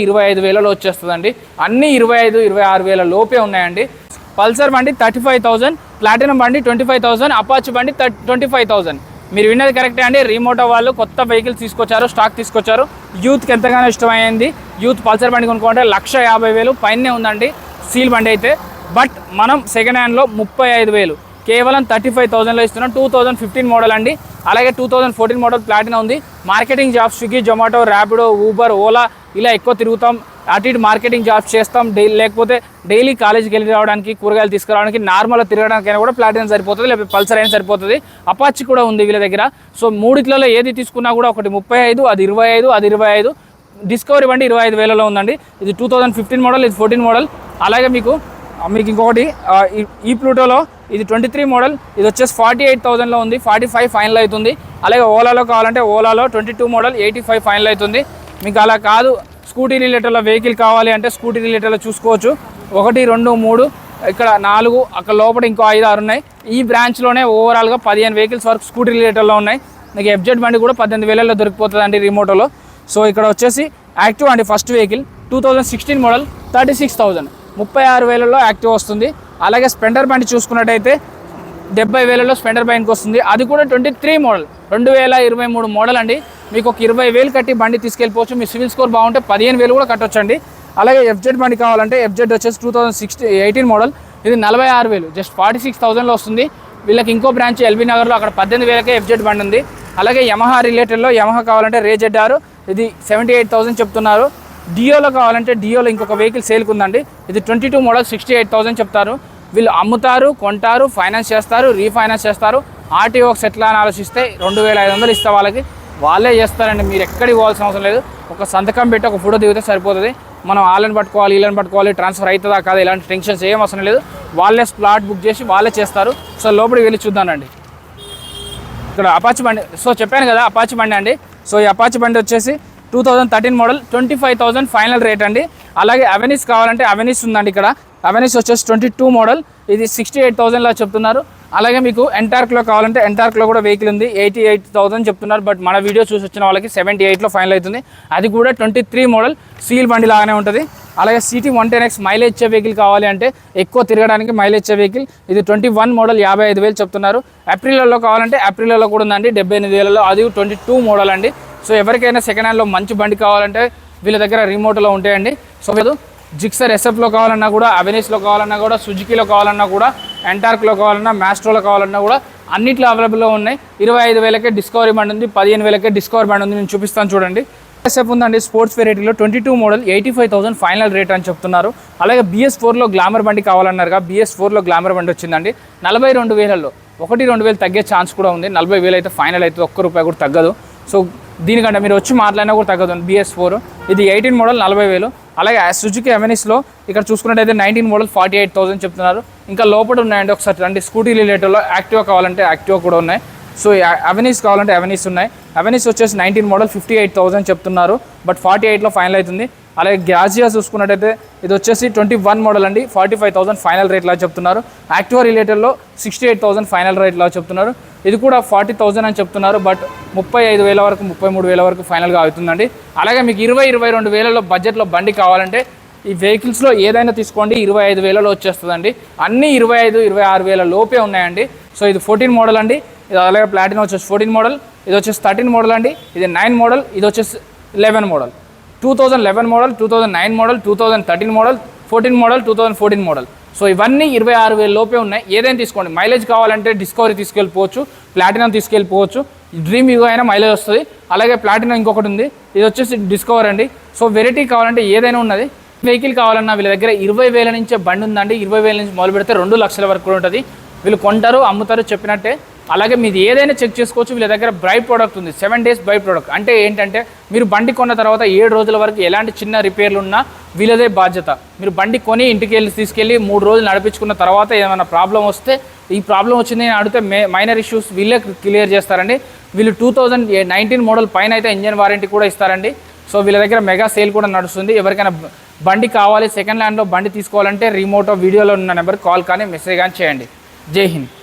25,000లో వచ్చేస్తుందండి. అన్ని 25-26,000 లోపే ఉన్నాయండి. పల్సర్ బండి 35,000, ప్లాటినం బండి 25,000, అపాచీ బండి 25,000. మీరు విన్నది కరెక్టే అండి. రీమోటో వాళ్ళు కొత్త వెహికల్స్ తీసుకొచ్చారు, స్టాక్ తీసుకొచ్చారు. యూత్కి ఎంతగానో ఇష్టమైంది. యూత్ పల్సర్ బండి కొనుక్కుంటే 1,50,000 పైనే ఉందండి సీల్ బండి అయితే. బట్ మనం సెకండ్ హ్యాండ్లో 35,000 కేవలం 35,000లో ఇస్తున్నాం. 2015 మోడల్ అండి. అలాగే 2014 మోడల్ ప్లాటినా ఉంది. Marketing jobs Swiggy, Zomato, Rapido, Uber, Ola ఇలా ఎక్కువ తిరుగుతాం. అటు ఇటు మార్కెటింగ్ జాబ్స్ చేస్తాం. లేకపోతే డైలీ కాలేజీకి వెళ్ళి రావడానికి, కూరగాయలు తీసుకురావడానికి, నార్మల్గా తిరగడానికైనా కూడా ప్లాటినా సరిపోతుంది, లేకపోతే పల్సర్ అయినా సరిపోతుంది. అపాచీ కూడా ఉంది వీళ్ళ దగ్గర. సో మూడిట్లలో ఏది తీసుకున్నా కూడా ఒకటి 35, అది 25, అది 25. డిస్కవరీ బండి 25,000లో ఉందండి. ఇది 2015 మోడల్, ఇది 14 మోడల్. అలాగే మీకు ఇంకొకటి ఈ ప్లూటోలో ఇది 23 మోడల్, ఇది వచ్చేసి 48,000లో ఉంది. 45 ఫైనల్ అవుతుంది. అలాగే ఓలాలో కావాలంటే ఓలాలో 22 మోడల్ 85 ఫైనల్ అవుతుంది. మీకు అలా కాదు స్కూటీ రిలేటెడ్లో వెహికల్ కావాలి అంటే స్కూటీ రిలేటెడ్లో చూసుకోవచ్చు. 1, 2, 3 ఇక్కడ 4 అక్కడ లోపల ఇంకో 5, 6 ఉన్నాయి. ఈ బ్రాంచ్లోనే ఓవరాల్గా 15 వెహికల్స్ వరకు స్కూటీ రిలేటెడ్లో ఉన్నాయి. మీకు ఎఫ్జెడ్ బండి కూడా 18,000లో దొరికిపోతుందండి రిమోటోలో. సో ఇక్కడ వచ్చేసి యాక్టివ్ అండి ఫస్ట్ వెహికల్ 2016 మోడల్ 36,000, 36,000లో యాక్టివ్ వస్తుంది. అలాగే స్ప్లెండర్ బండి చూసుకున్నట్టయితే 70,000లో స్ప్లెండర్ బండికి వస్తుంది. అది కూడా 23 మోడల్ 2023 మోడల్ అండి. మీకు ఒక 20,000 కట్టి బండి తీసుకెళ్ళిపోవచ్చు. మీ సివిల్ స్కోర్ బాగుంటే 15,000 కూడా కట్టొచ్చండి. అలాగే ఎఫ్జెడ్ బండి కావాలంటే ఎఫ్జెడ్ వచ్చేసి 2018 మోడల్, ఇది 46,000 జస్ట్ 46,000లో వస్తుంది. వీళ్ళకి ఇంకో బ్రాంచ్ ఎల్బీ నగర్లో అక్కడ 18,000కే ఎఫ్జెడ్ బండి ఉంది. అలాగే యమహా రిలేటెడ్లో యమహా కావాలంటే రేజెడ్ ఇది 78,000 చెప్తున్నారు. డియోలో కావాలంటే డియోలో ఇంకొక వెహికల్ సేల్కి ఉందండి. ఇది 22 మోడల్ 68,000 చెప్తారు. వీళ్ళు అమ్ముతారు, కొంటారు, ఫైనాన్స్ చేస్తారు, రీఫైనాన్స్ చేస్తారు. ఆర్టీఓకి ఎట్లా అని ఆలోచిస్తే 2,500 ఇస్తే వాళ్ళే చేస్తారండి. మీరు ఎక్కడికి పోవాల్సిన అవసరం లేదు. ఒక సంతకం పెట్టి ఒక ఫోటో దిగితే సరిపోతుంది. మనం వాళ్ళని పట్టుకోవాలి, వీళ్ళని పట్టుకోవాలి, ట్రాన్స్ఫర్ అవుతుందా కాదా ఇలాంటి టెన్షన్స్ ఏం అవసరం లేదు. వాళ్ళే స్లాట్ బుక్ చేసి వాళ్ళే చేస్తారు. సో లోపలికి వెళ్ళి చూద్దానండి. ఇక్కడ అపాచీ బండి, సో చెప్పాను కదా అపాచీ బండి అండి. సో ఈ అపాచీ బండి వచ్చేసి 2013 మోడల్ 25,000 ఫైనల్ రేట్ అండి. అలాగే అవెనిస్ కావాలంటే అవెనిస్ ఉందండి. ఇక్కడ అవెనిస్ వచ్చేసి 22 మోడల్, ఇది 68,000లా చెప్తున్నారు. అలాగే మీకు ఎంటార్క్లో కావాలంటే ఎంటార్క్లో కూడా వెహికల్ ఉంది, 88,000 చెప్తున్నారు. బట్ మన వీడియో చూసి వచ్చిన వాళ్ళకి 78లో ఫైనల్ అవుతుంది. అది కూడా 23 మోడల్ సీల్ బండి లాగానే ఉంటుంది. అలాగే సిటీ 110X మైలేజ్ ఇచ్చే వెహికల్ కావాలి అంటే ఎక్కువ తిరగడానికి మైలేజ్ ఇచ్చే వెహికల్ ఇది 21 మోడల్ 55,000 చెప్తున్నారు. ఏప్రిల్లో కావాలంటే ఏప్రిల్లో కూడా ఉందండి 78,000లో, అది 22 మోడల్ అండి. సో ఎవరికైనా సెకండ్ హ్యాండ్లో మంచి బండి కావాలంటే వీళ్ళ దగ్గర రిమోట్లో ఉంటాయండి. సో లేదు జిక్సర్ ఎస్ఎఫ్లో కావాలన్నా కూడా, అవెనిస్లో కావాలన్నా కూడా, సుజుకీలో కావాలన్నా కూడా, ఎంటార్క్లో కావాలన్నా, మ్యాస్ట్రోలో కావాలన్నా కూడా అన్నిట్లో అవైలబుల్లో ఉన్నాయి. 25,000కే డిస్కవరీ బండి ఉంది, 15,000కే డిస్కవరీ బండి ఉంది. నేను చూపిస్తాను చూడండి. ఎస్ఎఫ్ ఉందండి స్పోర్ట్స్ వెరైటీలో 22 మోడల్ 85,000 ఫైనల్ రేట్ అని చెప్తున్నారు. అలాగే BS4లో గ్లామర్ బండి కావాలన్నారుగా, BS4లో గ్లామర్ బండి వచ్చిందండి 42,000లో. 1-2,000 తగ్గే ఛాన్స్ కూడా ఉంది. 40,000 అయితే ఫైనల్ అయితే ₹1 కూడా తగ్గదు. సో దీనికంటే మీరు వచ్చి మాట్లాడినా కూడా తగ్గదు. BS4 ఇది 18 మోడల్ 40,000. అలాగే సుజుకి అవెనిస్లో ఇక్కడ చూసుకున్నట్టయితే 19 మోడల్ 48,000 చెప్తున్నారు. ఇంకా లోపల ఉన్నాయండి, ఒకసారి రండి. స్కూటీ రిలేటెడ్లో యాక్టివా కావాలంటే యాక్టివా కూడా ఉన్నాయి. సో అవెనిస్ కావాలంటే అవెనిస్ ఉన్నాయి. అవెనిస్ వచ్చేసి 19 మోడల్ 58,000 చెప్తున్నారు. బట్ 48లో ఫైనల్ అవుతుంది. అలాగే గ్రాజియా చూసుకున్నట్టయితే ఇది వచ్చేసి 21 మోడల్ అండి, 45,000 ఫైనల్ రేట్లా చెప్తున్నారు. యాక్టివా రిలేటెడ్లో 68,000 ఫైనల్ రేట్లా చెప్తున్నారు. ఇది కూడా 40,000 అని చెప్తున్నారు. బట్ 35,000 వరకు 33,000 వరకు ఫైనల్గా అవుతుందండి. అలాగే మీకు 22,000లో బడ్జెట్లో బండి కావాలంటే ఈ వెహికల్స్లో ఏదైనా తీసుకోండి, 25,000లో వచ్చేస్తుందండి. అన్నీ 25-26,000 లోపే ఉన్నాయండి. సో ఇది 14 మోడల్ అండి. ఇది అలాగే ప్లాటినా వచ్చేసి 14 మోడల్, ఇది వచ్చేసి 13 మోడల్ అండి, ఇది 9 మోడల్, ఇది వచ్చేసి 11 model, 2011 model, 2009 model, 2013 model, 14 model, 2014 model. So ఇవన్నీ 26,000 లోపే ఉన్నాయి. ఏదైనా తీసుకోండి. మైలేజ్ కావాలంటే డిస్కవరీ తీసుకెళ్ళిపోవచ్చు, ప్లాటినా తీసుకెళ్ళిపోవచ్చు. డ్రీమ్ యుగో అయినా మైలేజ్ వస్తుంది. అలాగే ప్లాటినా ఇంకొకటి ఉంది, ఇది వచ్చేసి డిస్కవర్ అండి. సో వెరైటీ కావాలంటే ఏదైనా ఉన్నది. వెహికల్ కావాలన్నా వీళ్ళ దగ్గర 20,000 నుంచే బండి ఉందండి. 20,000 నుంచి మొదలు పెడితే 2 లక్షల వరకు కూడా ఉంటుంది. వీళ్ళు కొంటారు, అమ్ముతారు చెప్పినట్టే. అలాగే మీది ఏదైనా చెక్ చేసుకోవచ్చు. వీళ్ళ దగ్గర బై ప్రోడక్ట్ ఉంది, 7 days బై ప్రోడక్ట్. అంటే ఏంటంటే మీరు బండి కొన్న తర్వాత 7 రోజుల వరకు ఎలాంటి చిన్న రిపేర్లు ఉన్నా వీళ్ళదే బాధ్యత. మీరు బండి కొని ఇంటికి వెళ్ళి తీసుకెళ్ళి 3 రోజులు నడిపించుకున్న తర్వాత ఏమైనా ప్రాబ్లం వస్తే ఈ ప్రాబ్లం వచ్చింది అని అడిగితే మైనర్ ఇష్యూస్ వీళ్ళే క్లియర్ చేస్తారండి. వీళ్ళు 2019 మోడల్ పైన అయితే ఇంజన్ వారంటీ కూడా ఇస్తారండి. సో వీళ్ళ దగ్గర మెగా సేల్ కూడా నడుస్తుంది. ఎవరికైనా బండి కావాలి, సెకండ్ హ్యాండ్లో బండి తీసుకోవాలంటే రిమోటో వీడియోలో ఉన్న నెంబర్కి కాల్ కానీ మెసేజ్ కానీ చేయండి. జై హింద్.